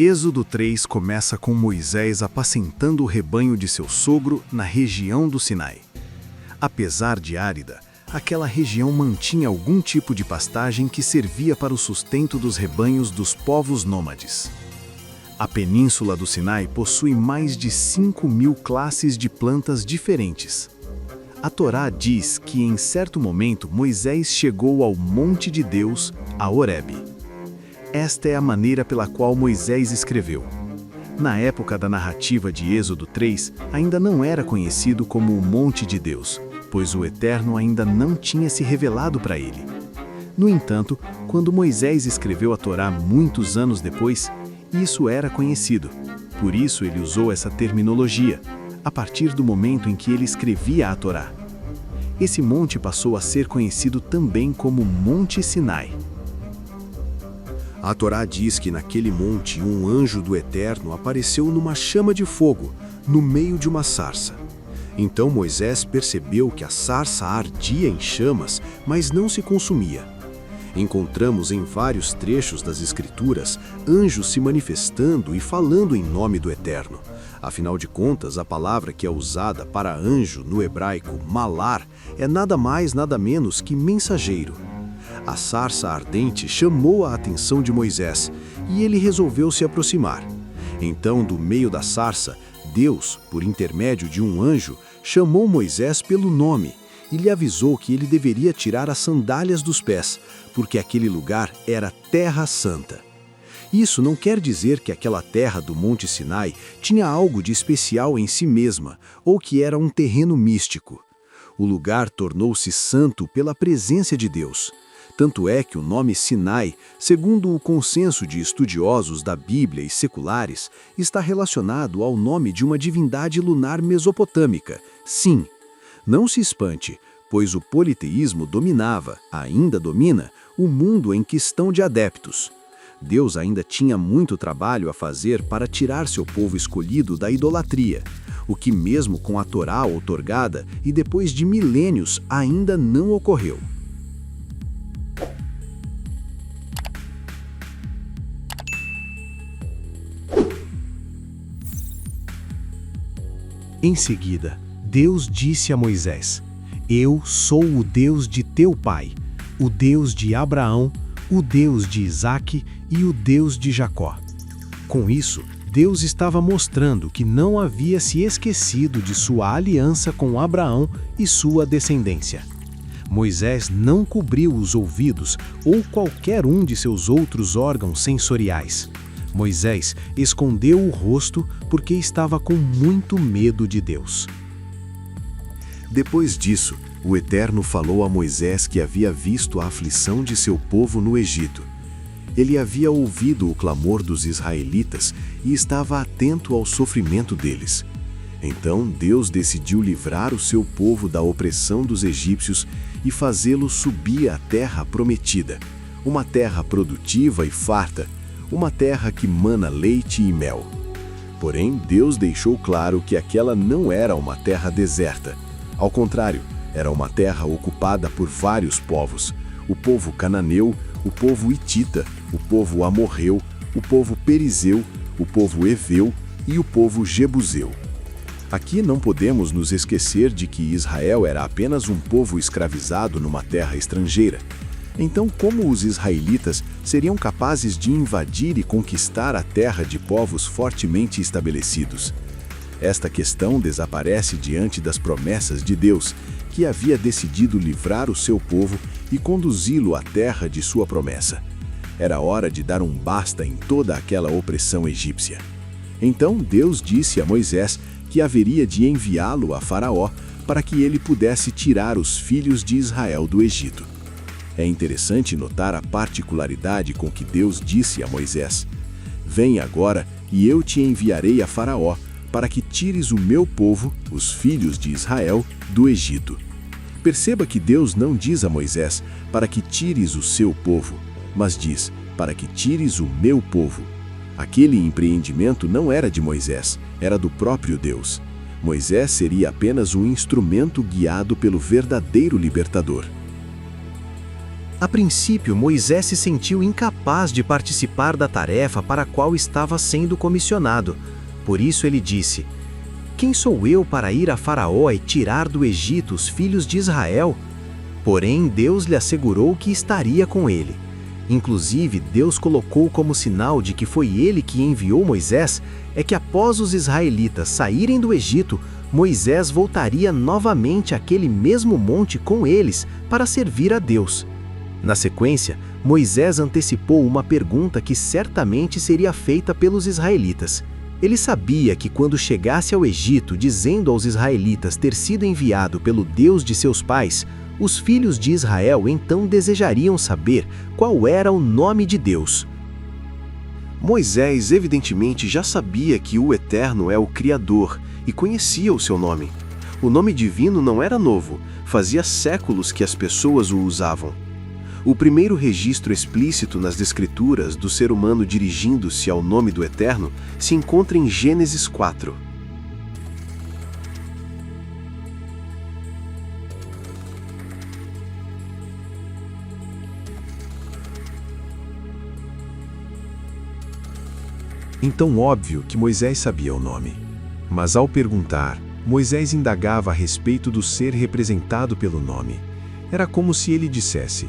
Êxodo 3 começa com Moisés apacentando o rebanho de seu sogro na região do Sinai. Apesar de árida, aquela região mantinha algum tipo de pastagem que servia para o sustento dos rebanhos dos povos nômades. A península do Sinai possui mais de 5.000 classes de plantas diferentes. A Torá diz que em certo momento Moisés chegou ao monte de Deus, a Horebe. Esta é a maneira pela qual Moisés escreveu. Na época da narrativa de Êxodo 3, ainda não era conhecido como o Monte de Deus, pois o Eterno ainda não tinha se revelado para ele. No entanto, quando Moisés escreveu a Torá muitos anos depois, isso era conhecido. Por isso ele usou essa terminologia, a partir do momento em que ele escrevia a Torá. Esse monte passou a ser conhecido também como Monte Sinai. A Torá diz que naquele monte um anjo do Eterno apareceu numa chama de fogo, no meio de uma sarça. Então Moisés percebeu que a sarça ardia em chamas, mas não se consumia. Encontramos em vários trechos das Escrituras anjos se manifestando e falando em nome do Eterno. Afinal de contas, a palavra que é usada para anjo no hebraico, malar, é nada mais nada menos que mensageiro. A sarça ardente chamou a atenção de Moisés e ele resolveu se aproximar. Então, do meio da sarça, Deus, por intermédio de um anjo, chamou Moisés pelo nome e lhe avisou que ele deveria tirar as sandálias dos pés, porque aquele lugar era Terra Santa. Isso não quer dizer que aquela terra do Monte Sinai tinha algo de especial em si mesma ou que era um terreno místico. O lugar tornou-se santo pela presença de Deus. Tanto é que o nome Sinai, segundo o consenso de estudiosos da Bíblia e seculares, está relacionado ao nome de uma divindade lunar mesopotâmica, Sin. Não se espante, pois o politeísmo dominava, ainda domina, o mundo em questão de adeptos. Deus ainda tinha muito trabalho a fazer para tirar seu povo escolhido da idolatria, o que mesmo com a Torá outorgada e depois de milênios ainda não ocorreu. Em seguida, Deus disse a Moisés: Eu sou o Deus de teu pai, o Deus de Abraão, o Deus de Isaque e o Deus de Jacó. Com isso, Deus estava mostrando que não havia se esquecido de sua aliança com Abraão e sua descendência. Moisés não cobriu os ouvidos ou qualquer um de seus outros órgãos sensoriais. Moisés escondeu o rosto porque estava com muito medo de Deus. Depois disso, o Eterno falou a Moisés que havia visto a aflição de seu povo no Egito. Ele havia ouvido o clamor dos israelitas e estava atento ao sofrimento deles. Então Deus decidiu livrar o seu povo da opressão dos egípcios e fazê-lo subir à terra prometida, uma terra produtiva e farta, uma terra que mana leite e mel. Porém, Deus deixou claro que aquela não era uma terra deserta. Ao contrário, era uma terra ocupada por vários povos: o povo cananeu, o povo hitita, o povo amorreu, o povo perizeu, o povo heveu e o povo jebuseu. Aqui não podemos nos esquecer de que Israel era apenas um povo escravizado numa terra estrangeira. Então, como os israelitas seriam capazes de invadir e conquistar a terra de povos fortemente estabelecidos? Esta questão desaparece diante das promessas de Deus, que havia decidido livrar o seu povo e conduzi-lo à terra de sua promessa. Era hora de dar um basta em toda aquela opressão egípcia. Então Deus disse a Moisés que haveria de enviá-lo a Faraó para que ele pudesse tirar os filhos de Israel do Egito. É interessante notar a particularidade com que Deus disse a Moisés: Vem agora e eu te enviarei a Faraó, para que tires o meu povo, os filhos de Israel, do Egito. Perceba que Deus não diz a Moisés para que tires o seu povo, mas diz para que tires o meu povo. Aquele empreendimento não era de Moisés, era do próprio Deus. Moisés seria apenas um instrumento guiado pelo verdadeiro libertador. A princípio, Moisés se sentiu incapaz de participar da tarefa para a qual estava sendo comissionado. Por isso ele disse: "Quem sou eu para ir a Faraó e tirar do Egito os filhos de Israel?" Porém, Deus lhe assegurou que estaria com ele. Inclusive, Deus colocou como sinal de que foi ele que enviou Moisés, é que após os israelitas saírem do Egito, Moisés voltaria novamente àquele mesmo monte com eles para servir a Deus. Na sequência, Moisés antecipou uma pergunta que certamente seria feita pelos israelitas. Ele sabia que quando chegasse ao Egito dizendo aos israelitas ter sido enviado pelo Deus de seus pais, os filhos de Israel então desejariam saber qual era o nome de Deus. Moisés evidentemente já sabia que o Eterno é o Criador e conhecia o seu nome. O nome divino não era novo, fazia séculos que as pessoas o usavam. O primeiro registro explícito nas Escrituras do ser humano dirigindo-se ao nome do Eterno se encontra em Gênesis 4. Então, óbvio que Moisés sabia o nome. Mas ao perguntar, Moisés indagava a respeito do ser representado pelo nome. Era como se ele dissesse: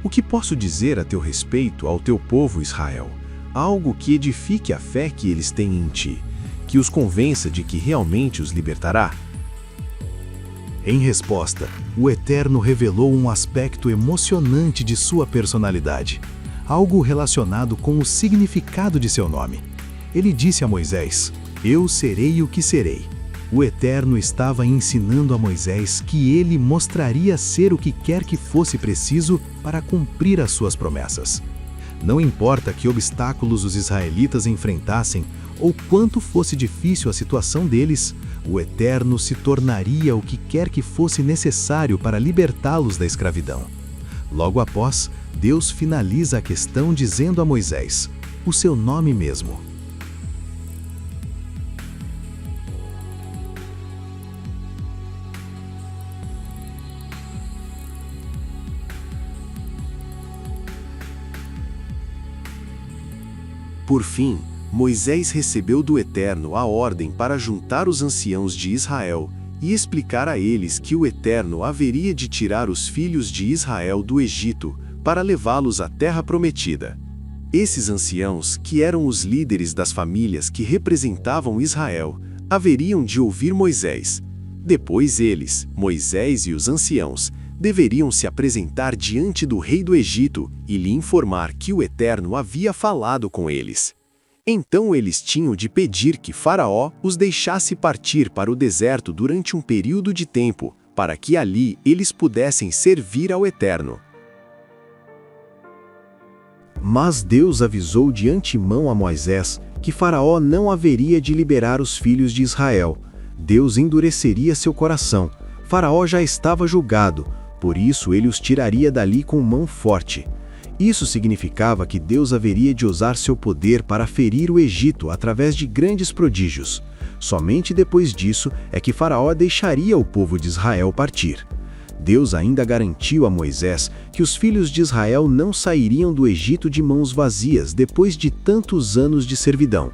"O que posso dizer a teu respeito ao teu povo Israel? Algo que edifique a fé que eles têm em ti, que os convença de que realmente os libertará?" Em resposta, o Eterno revelou um aspecto emocionante de sua personalidade, algo relacionado com o significado de seu nome. Ele disse a Moisés: "Eu serei o que serei." O Eterno estava ensinando a Moisés que ele mostraria ser o que quer que fosse preciso para cumprir as suas promessas. Não importa que obstáculos os israelitas enfrentassem ou quanto fosse difícil a situação deles, o Eterno se tornaria o que quer que fosse necessário para libertá-los da escravidão. Logo após, Deus finaliza a questão dizendo a Moisés o seu nome mesmo. Por fim, Moisés recebeu do Eterno a ordem para juntar os anciãos de Israel e explicar a eles que o Eterno haveria de tirar os filhos de Israel do Egito para levá-los à terra prometida. Esses anciãos, que eram os líderes das famílias que representavam Israel, haveriam de ouvir Moisés. Depois eles, Moisés e os anciãos, deveriam se apresentar diante do rei do Egito e lhe informar que o Eterno havia falado com eles. Então eles tinham de pedir que Faraó os deixasse partir para o deserto durante um período de tempo, para que ali eles pudessem servir ao Eterno. Mas Deus avisou de antemão a Moisés que Faraó não haveria de liberar os filhos de Israel. Deus endureceria seu coração. Faraó já estava julgado, por isso ele os tiraria dali com mão forte. Isso significava que Deus haveria de usar seu poder para ferir o Egito através de grandes prodígios. Somente depois disso é que Faraó deixaria o povo de Israel partir. Deus ainda garantiu a Moisés que os filhos de Israel não sairiam do Egito de mãos vazias depois de tantos anos de servidão.